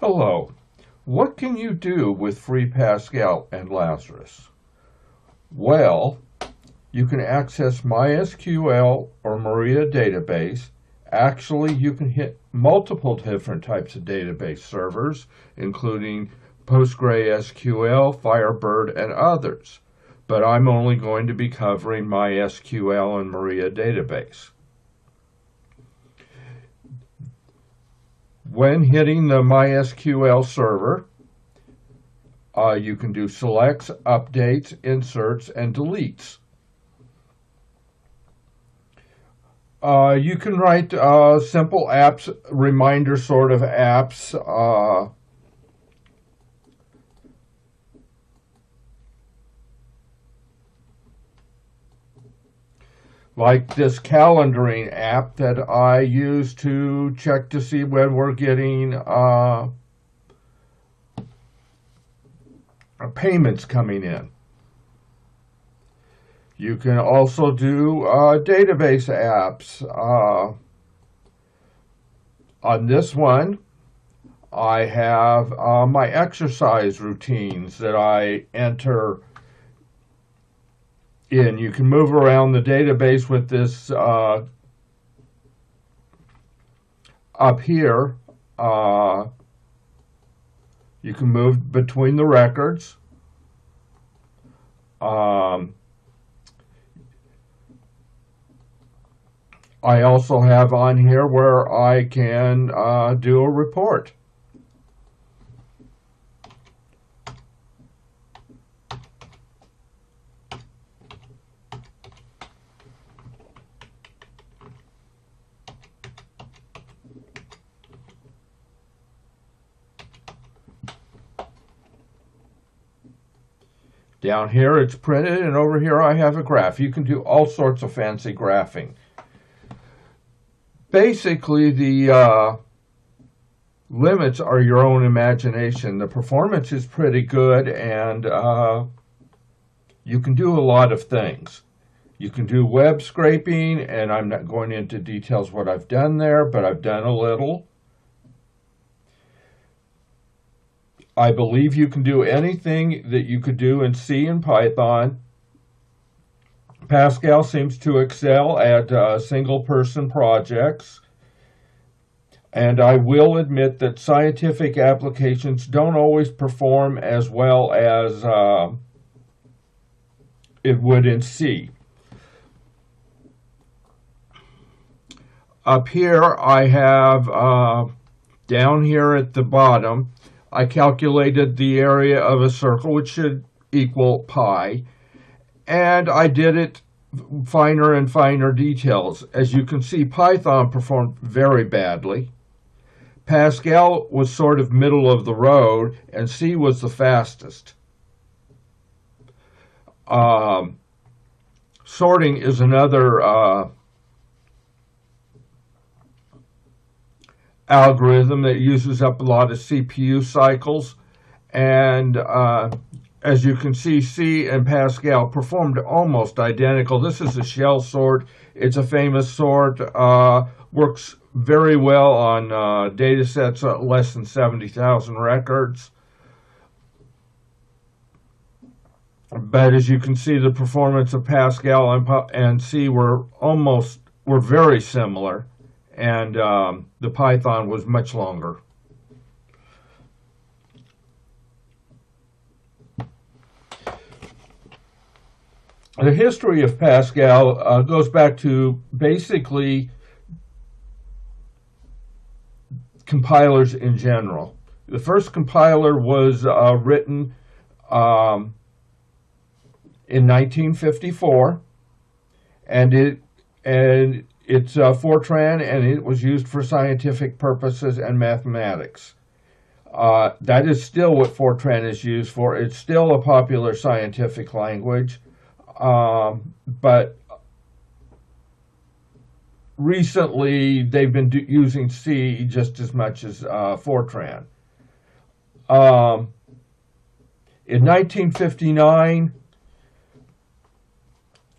Hello. What can you do with free Pascal and Lazarus? Well, you can access MySQL or Maria database. Actually, you can hit multiple different types of database servers, including PostgreSQL, Firebird, and others. But I'm only going to be covering MySQL and Maria database. When hitting the MySQL server, you can do selects, updates, inserts, and deletes. You can write simple apps, reminder sort of apps, like this calendaring app that I use to check to see when we're getting payments coming in. You can also do database apps. On this one, I have my exercise routines that I enter in. You can move around the database with this up here. You can move between the records. I also have on here where I can do a report. Down here it's printed, and over here I have a graph. You can do all sorts of fancy graphing. Basically, the limits are your own imagination. The performance is pretty good, and you can do a lot of things. You can do web scraping, and I'm not going into details what I've done there, but I've done a little. I believe you can do anything that you could do in C and Python. Pascal seems to excel at single-person projects. And I will admit that scientific applications don't always perform as well as it would in C. Up here I have, down here at the bottom, I calculated the area of a circle, which should equal pi, and I did it finer and finer details. As you can see, Python performed very badly. Pascal was sort of middle of the road, and C was the fastest. Sorting is another algorithm that uses up a lot of CPU cycles, and as you can see, C and Pascal performed almost identical. This is a shell sort. It's a famous sort, works very well on data sets less than 70,000 records. But as you can see, the performance of Pascal and C were very similar, and the Python was much longer. The history of Pascal goes back to basically compilers in general. The first compiler was written in 1954, and it's Fortran, and it was used for scientific purposes and mathematics. That is still what Fortran is used for. It's still a popular scientific language, but recently they've been using C just as much as Fortran. In 1959,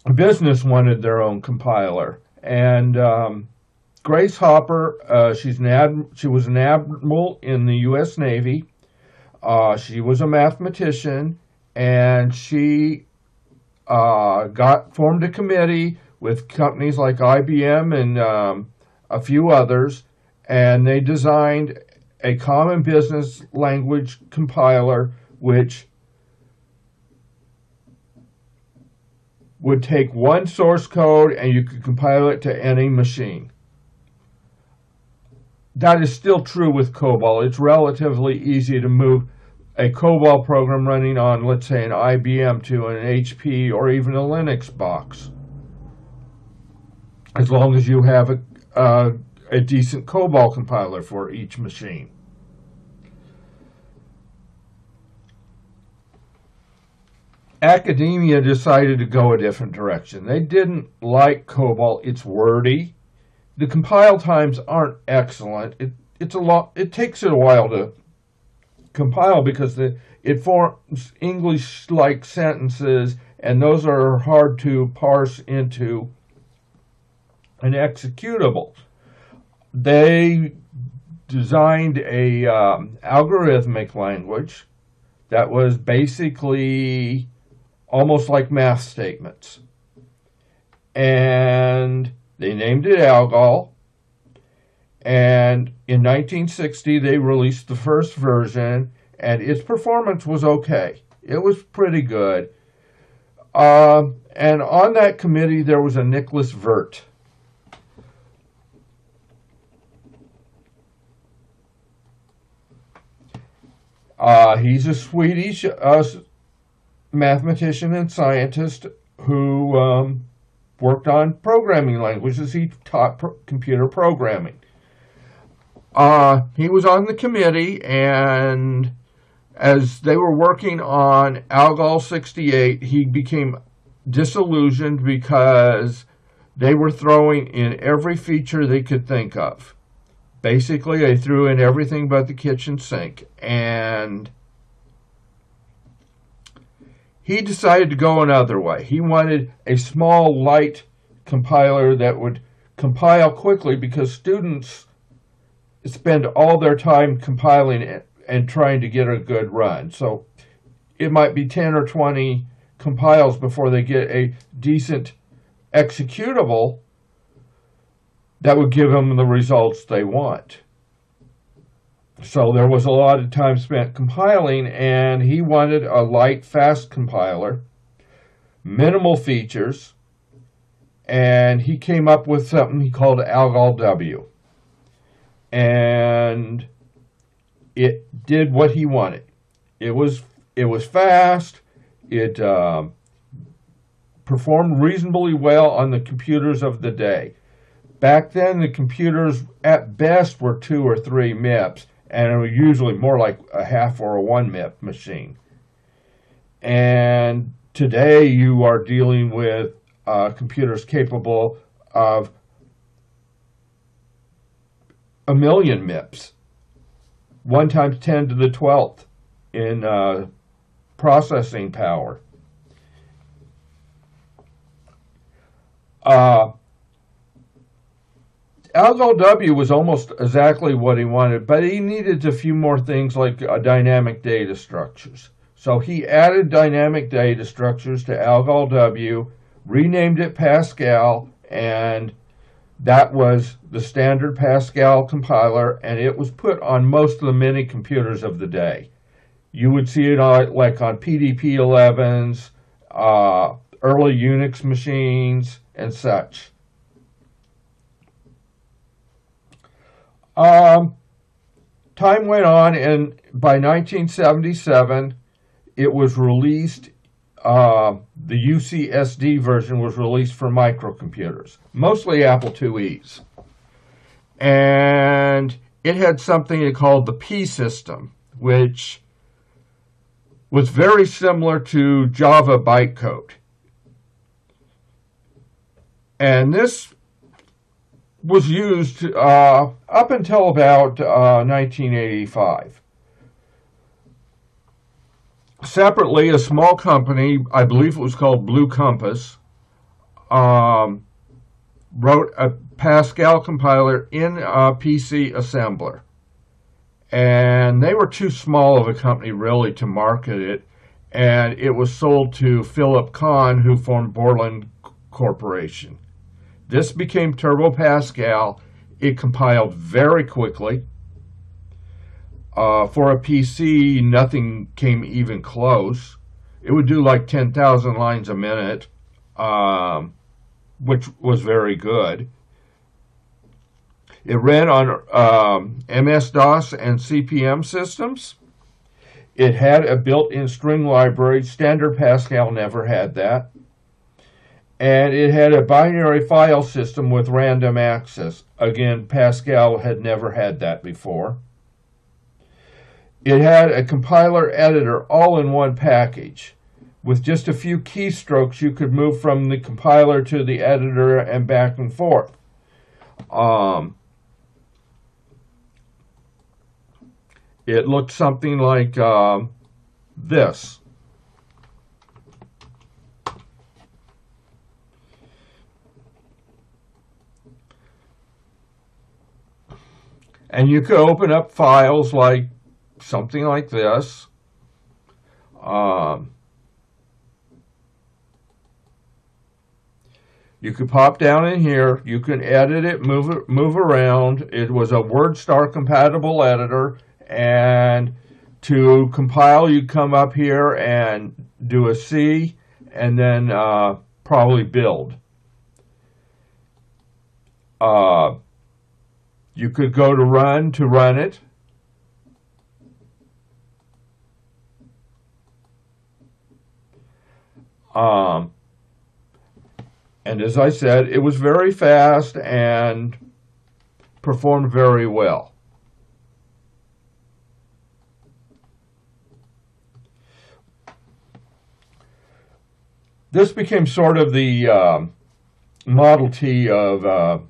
a business wanted their own compiler, and Grace Hopper, she was an admiral in the U.S. Navy. She was a mathematician, and she formed a committee with companies like IBM and a few others, and they designed a common business language compiler which would take one source code and you could compile it to any machine. That is still true with COBOL. It's relatively easy to move a COBOL program running on, let's say, an IBM to an HP or even a Linux box, as long as you have a decent COBOL compiler for each machine. Academia decided to go a different direction. They didn't like COBOL. It's wordy. The compile times aren't excellent. It takes it a while to compile because it forms English-like sentences, and those are hard to parse into an executable. They designed a algorithmic language that was basically almost like math statements, and they named it Algol. And in 1960, they released the first version, and its performance was okay. It was pretty good. And on that committee, there was a Nicholas Wirth. He's a Swedish mathematician and scientist who worked on programming languages. He taught computer programming. He was on the committee, and as they were working on Algol 68, he became disillusioned because they were throwing in every feature they could think of. Basically, they threw in everything but the kitchen sink, and he decided to go another way. He wanted a small, light compiler that would compile quickly, because students spend all their time compiling it and trying to get a good run. So it might be 10 or 20 compiles before they get a decent executable that would give them the results they want. So there was a lot of time spent compiling, and he wanted a light, fast compiler, minimal features, and he came up with something he called Algol W. And it did what he wanted. It was fast. It performed reasonably well on the computers of the day. Back then, the computers at best were 2 or 3 MIPS, and it was usually more like a half or a 1 MIP machine. And today, you are dealing with computers capable of 1 million MIPS, 1 times 10 to the 12th in processing power. Algol W was almost exactly what he wanted, but he needed a few more things like dynamic data structures. So he added dynamic data structures to Algol W, renamed it Pascal, and that was the standard Pascal compiler, and it was put on most of the mini computers of the day. You would see it like on PDP-11s, early Unix machines, and such. Time went on, and by 1977, it was released. The UCSD version was released for microcomputers, mostly Apple IIe's. And it had something called the P system, which was very similar to Java bytecode. And this was used up until about 1985. Separately, a small company, I believe it was called Blue Compass, wrote a Pascal compiler in a PC assembler. And they were too small of a company really to market it. And it was sold to Philip Kahn, who formed Borland Corporation. This became Turbo Pascal. It compiled very quickly. For a PC, nothing came even close. It would do like 10,000 lines a minute, which was very good. It ran on MS-DOS and CP/M systems. It had a built-in string library. Standard Pascal never had that. And it had a binary file system with random access. Again, Pascal had never had that before. It had a compiler editor all in one package. With just a few keystrokes, you could move from the compiler to the editor and back and forth. It looked something like this. And you could open up files like something like this. You could pop down in here. You can edit it, move around. It was a WordStar compatible editor. And to compile, you come up here and do a C, and then probably build. You could go to run it. And as I said, it was very fast and performed very well. This became sort of the Model T of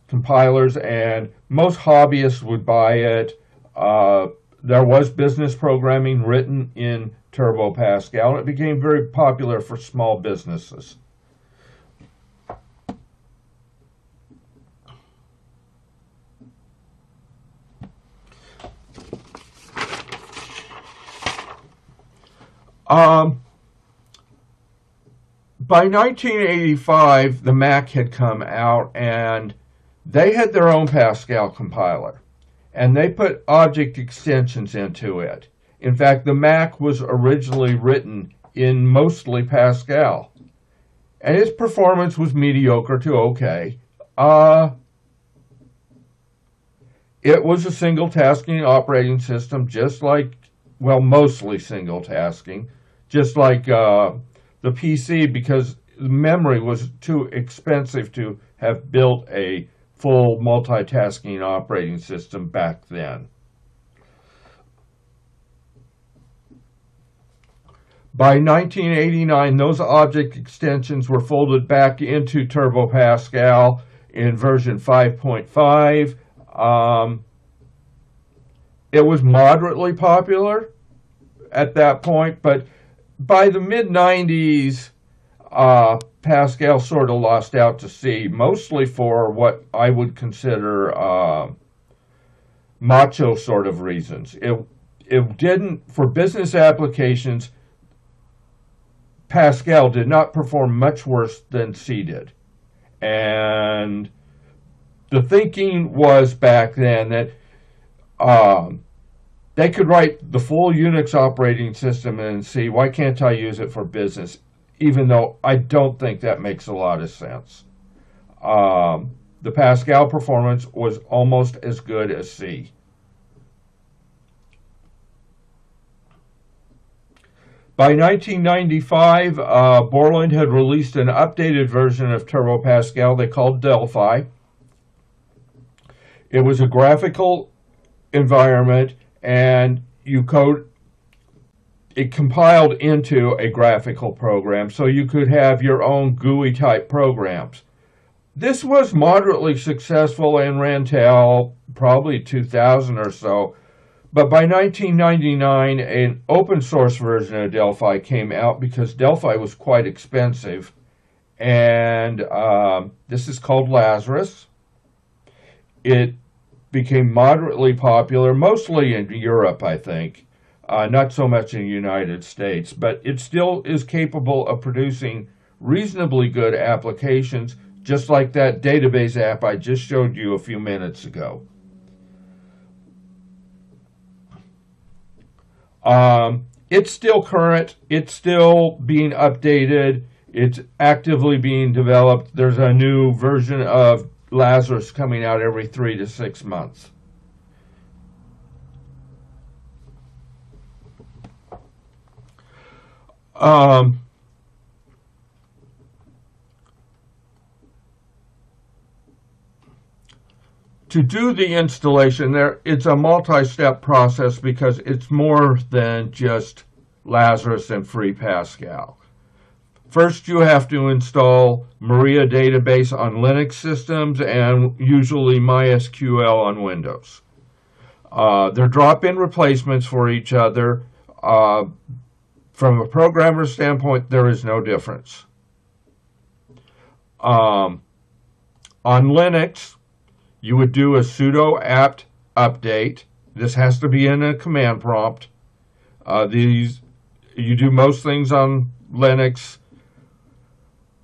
compilers, and most hobbyists would buy it. There was business programming written in Turbo Pascal, and it became very popular for small businesses. By 1985, the Mac had come out, and they had their own Pascal compiler, and they put object extensions into it. In fact, the Mac was originally written in mostly Pascal, and its performance was mediocre to okay. It was a single-tasking operating system, just like, well, mostly single-tasking, just like the PC, because memory was too expensive to have built a full multitasking operating system back then. By 1989, those object extensions were folded back into Turbo Pascal in version 5.5. It was moderately popular at that point, but by the mid-90s, Pascal sort of lost out to sea, mostly for what I would consider macho sort of reasons. It didn't, for business applications, Pascal did not perform much worse than C did. And the thinking was back then that they could write the full Unix operating system in C. Why can't I use it for business? Even though I don't think that makes a lot of sense. The Pascal performance was almost as good as C. By 1995, Borland had released an updated version of Turbo Pascal they called Delphi. It was a graphical environment, and it compiled into a graphical program, so you could have your own GUI type programs. This was moderately successful and ran till probably 2000 or so, but by 1999 an open source version of Delphi came out because Delphi was quite expensive, and this is called Lazarus. It became moderately popular, mostly in Europe, I think, not so much in the United States, but it still is capable of producing reasonably good applications, just like that database app I just showed you a few minutes ago. It's still current, it's still being updated, it's actively being developed. There's a new version of Lazarus coming out every 3 to 6 months. To do the installation, it's a multi-step process because it's more than just Lazarus and Free Pascal. First, you have to install Maria database on Linux systems and usually MySQL on Windows. They're drop-in replacements for each other. From a programmer standpoint, there is no difference. On Linux, you would do a sudo apt update. This has to be in a command prompt. You do most things on Linux.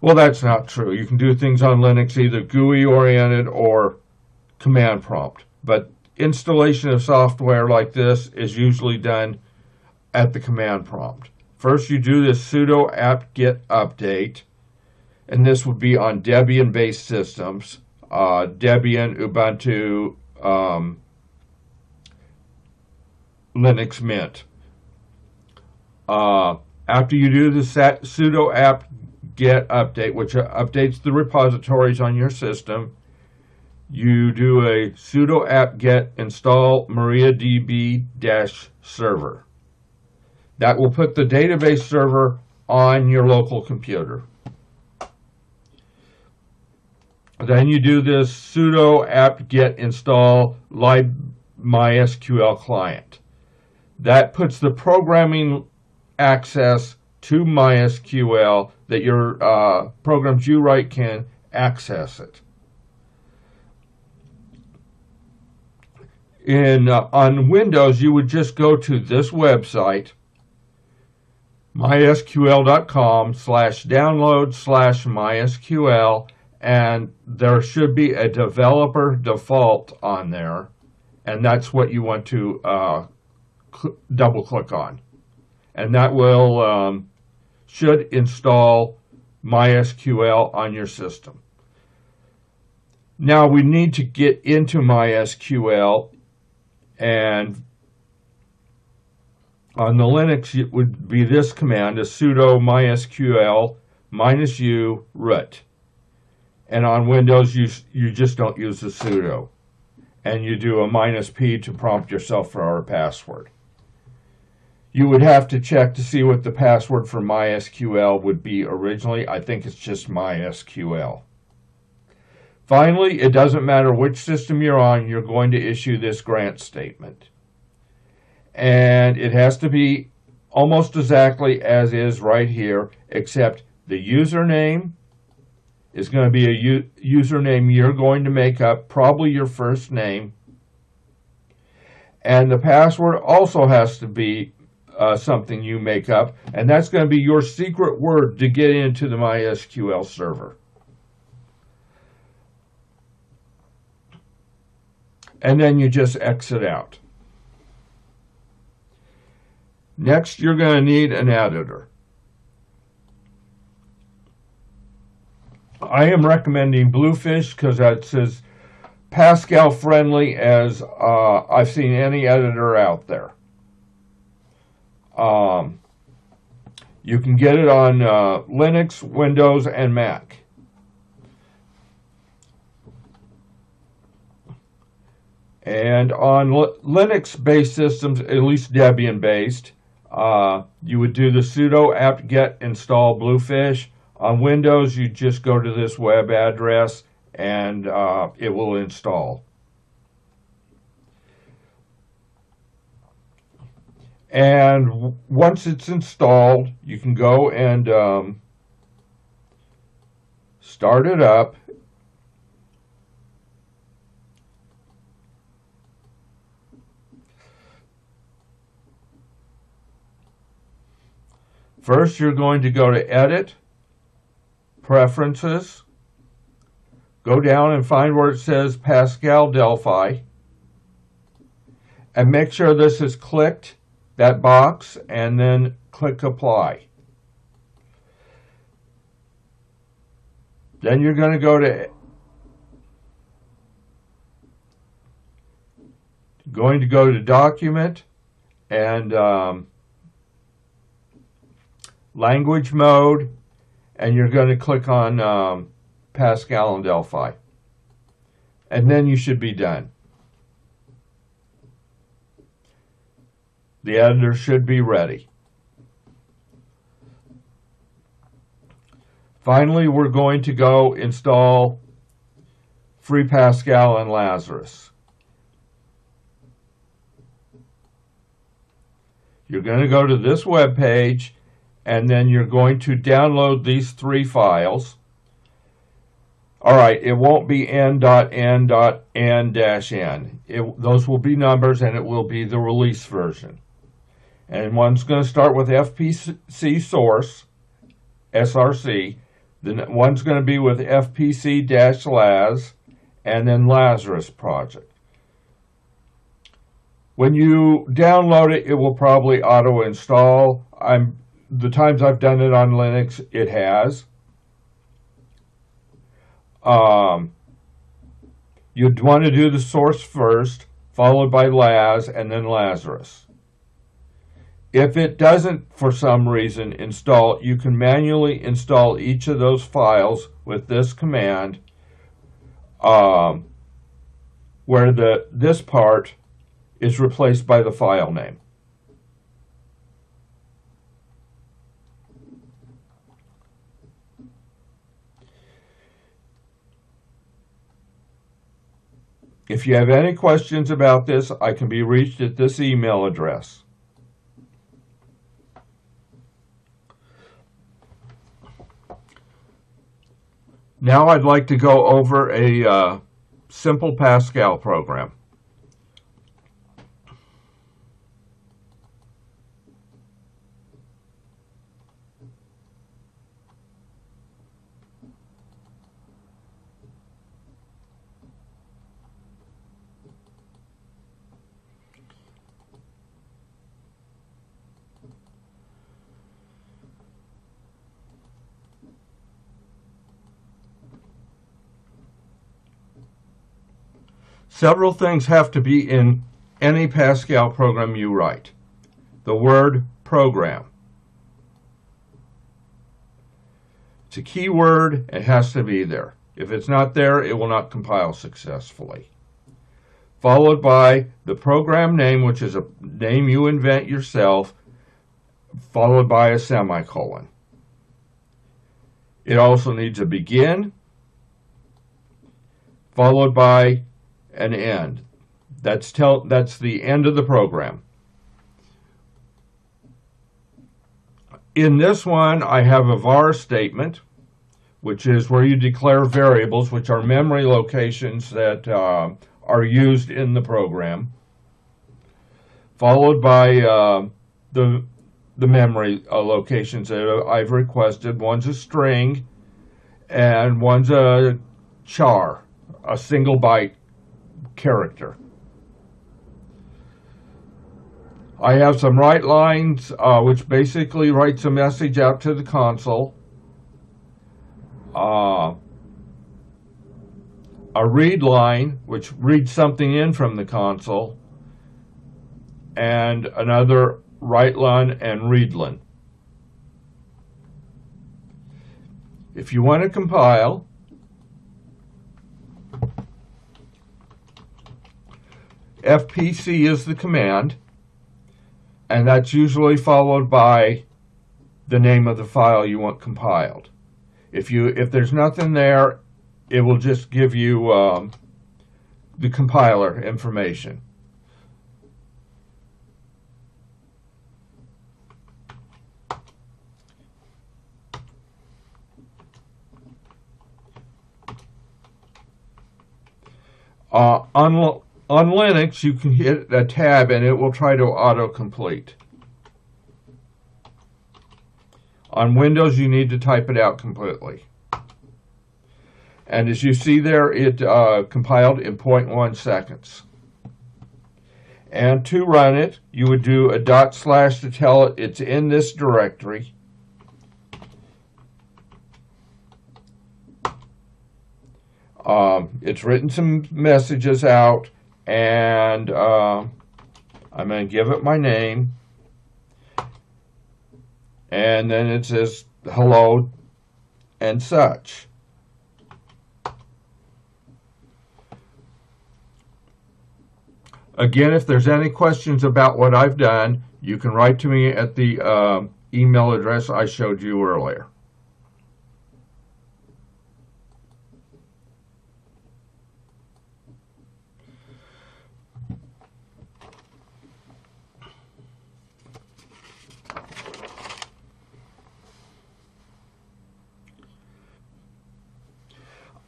Well, that's not true. You can do things on Linux either GUI oriented or command prompt. But installation of software like this is usually done at the command prompt. First, you do this sudo apt get update, and this would be on Debian-based systems. Debian, Ubuntu, Linux Mint. After you do the sudo apt get update, which updates the repositories on your system, you do a sudo apt get install MariaDB-server. That will put the database server on your local computer. Then you do this sudo apt get install live MySQL client. That puts the programming access to MySQL that your programs you write can access it. On Windows, you would just go to this website, mysql.com/download/MySQL, and there should be a developer default on there, and that's what you want to double click on, and that will should install MySQL on your system. Now we need to get into MySQL, and on the Linux it would be this command, a sudo mysql -u root. And on Windows, you just don't use the sudo. And you do a -p to prompt yourself for our password. You would have to check to see what the password for MySQL would be originally. I think it's just MySQL. Finally, it doesn't matter which system you're on, you're going to issue this grant statement. And it has to be almost exactly as is right here, except the username is going to be a username you're going to make up, probably your first name. And the password also has to be something you make up, and that's going to be your secret word to get into the MySQL server. And then you just exit out. Next, you're going to need an editor. I am recommending Bluefish because it's as Pascal friendly as I've seen any editor out there. You can get it on Linux, Windows, and Mac. And on Linux-based systems, at least Debian-based, you would do the sudo apt get install Bluefish. On Windows, you just go to this web address and it will install. And once it's installed, you can go and Start it up. First, you're going to go to Edit, Preferences, go down and find where it says Pascal Delphi, and make sure this is clicked, that box, and then click Apply. Then you're going to go to Document and Language Mode, and you're going to click on Pascal and Delphi. And then you should be done. The editor should be ready. Finally, we're going to go install Free Pascal and Lazarus. You're going to go to this web page, and then you're going to download these 3 files. All right, it won't be n.n.n-n. Those will be numbers, and it will be the release version. And one's going to start with FPC source, SRC. Then one's going to be with FPC-Laz, and then Lazarus project. When you download it, it will probably auto-install. The times I've done it on Linux, it has. You'd want to do the source first, followed by Laz, and then Lazarus. If it doesn't, for some reason, install, you can manually install each of those files with this command, where this part is replaced by the file name. If you have any questions about this, I can be reached at this email address. Now I'd like to go over a simple Pascal program. Several things have to be in any Pascal program you write. The word program. It's a key word. It has to be there. If it's not there, it will not compile successfully. Followed by the program name, which is a name you invent yourself, followed by a semicolon. It also needs a begin, followed by an end. That's the end of the program. In this one, I have a var statement, which is where you declare variables, which are memory locations that are used in the program, followed by the memory locations that I've requested. One's a string, and one's a char, a single byte character. I have some write lines, which basically writes a message out to the console. A read line, which reads something in from the console. And another write line and read line. If you want to compile, FPC is the command, and that's usually followed by the name of the file you want compiled. If there's nothing there, it will just give you the compiler information. On Linux, you can hit a tab and it will try to autocomplete. On Windows, you need to type it out completely. And as you see there, it compiled in 0.1 seconds. And to run it, you would do a / to tell it it's in this directory. It's written some messages out, and I'm going to give it my name. And then it says hello and such. Again, if there's any questions about what I've done, you can write to me at the email address I showed you earlier.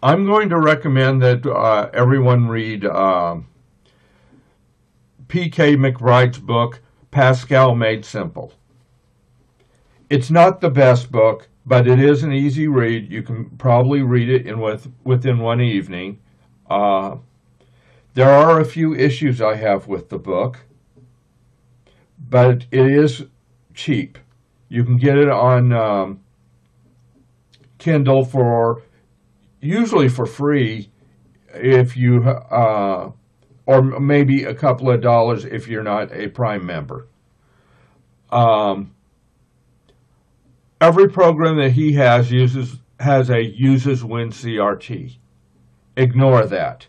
I'm going to recommend that everyone read P.K. McBride's book, Pascal Made Simple. It's not the best book, but it is an easy read. You can probably read it within one evening. There are a few issues I have with the book, but it is cheap. You can get it on Kindle usually for free if you or maybe a couple of dollars if you're not a Prime member. Every program that he has uses WinCRT. Ignore that.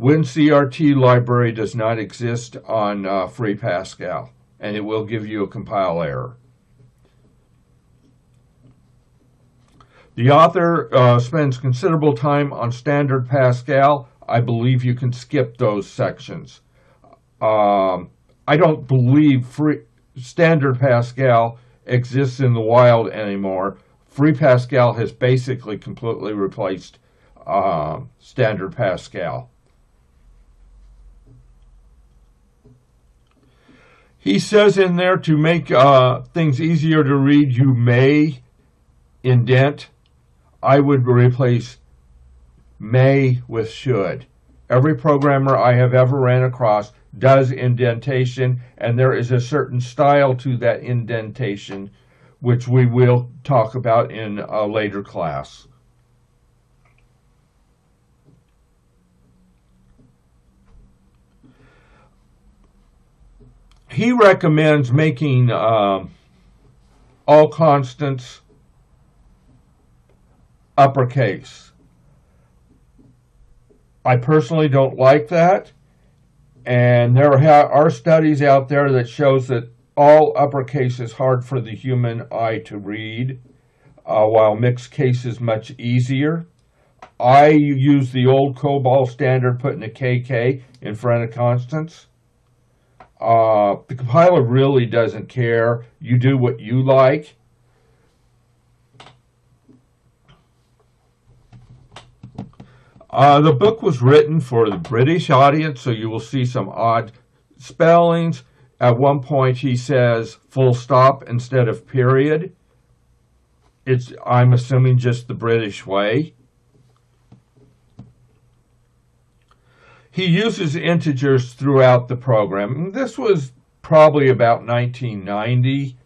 WinCRT library does not exist on Free Pascal, and it will give you a compile error. The author spends considerable time on standard Pascal. I believe you can skip those sections. I don't believe standard Pascal exists in the wild anymore. Free Pascal has basically completely replaced standard Pascal. He says in there to make things easier to read, you may indent. I would replace may with should. Every programmer I have ever ran across does indentation, and there is a certain style to that indentation, which we will talk about in a later class. He recommends making all constants uppercase. I personally don't like that, and there are studies out there that shows that all uppercase is hard for the human eye to read, while mixed case is much easier. I use the old COBOL standard, putting a KK in front of constants. The compiler really doesn't care. You do what you like. The book was written for the British audience, so you will see some odd spellings. At one point he says full stop instead of period. I'm assuming, just the British way. He uses integers throughout the program. This was probably about 1990.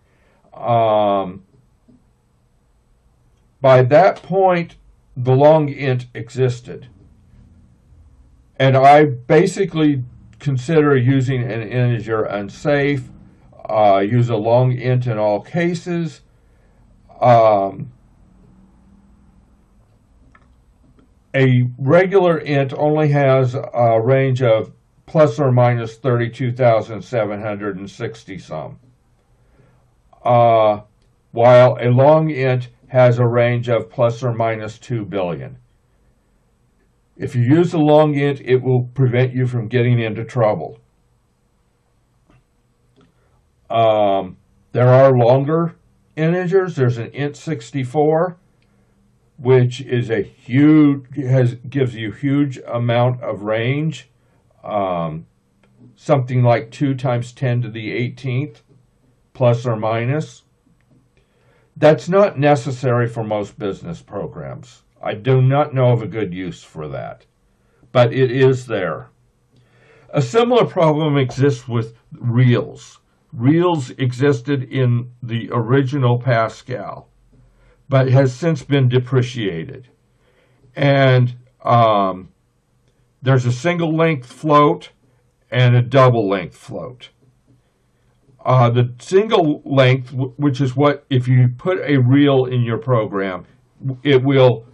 By that point, the long int existed. And I basically consider using an integer unsafe. Use a long int in all cases. A regular int only has a range of plus or minus 32,760 some. While a long int has a range of plus or minus 2 billion. If you use a long int, it will prevent you from getting into trouble. There are longer integers. There's an int 64. which is gives you huge amount of range, something like 2 times 10 to the 18th, plus or minus. That's not necessary for most business programs. I do not know of a good use for that, but it is there. A similar problem exists with reals. Reals existed in the original Pascal, but has since been depreciated. And there's a single length float and a double length float. The single length, which is what, if you put a reel in your program, it will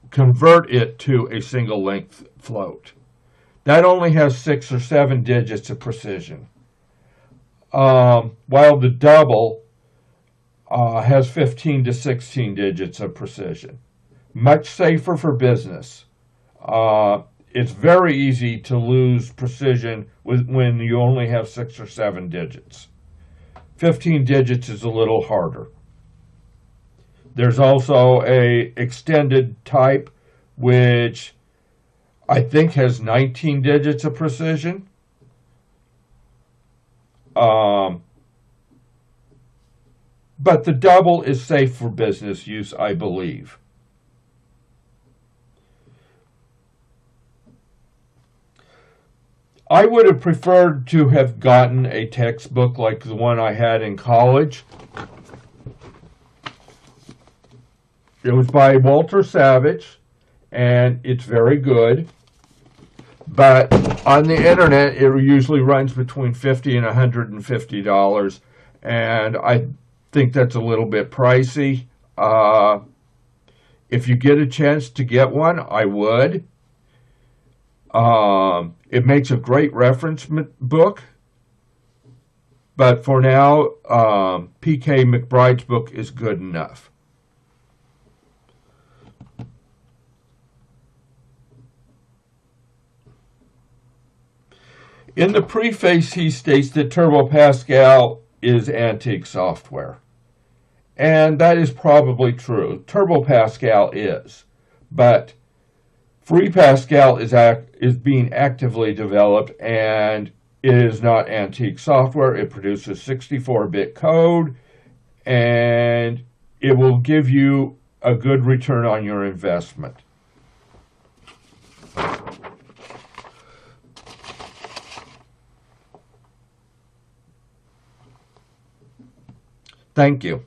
convert it to a single length float. That only has 6 or 7 digits of precision, while the double has 15 to 16 digits of precision. Much safer for business. It's very easy to lose precision when you only have 6 or 7 digits. 15 digits is a little harder. There's also a extended type, which I think has 19 digits of precision. But the double is safe for business use, I believe. I would have preferred to have gotten a textbook like the one I had in college. It was by Walter Savage, and it's very good. But on the internet, it usually runs between $50 and $150, and I think that's a little bit pricey. If you get a chance to get one, I would. It makes a great reference book, but for now, P.K. McBride's book is good enough. In the preface, he states that Turbo Pascal is antique software. And that is probably true. Turbo Pascal is. But Free Pascal is being actively developed, and it is not antique software. It produces 64-bit code, and it will give you a good return on your investment. Thank you.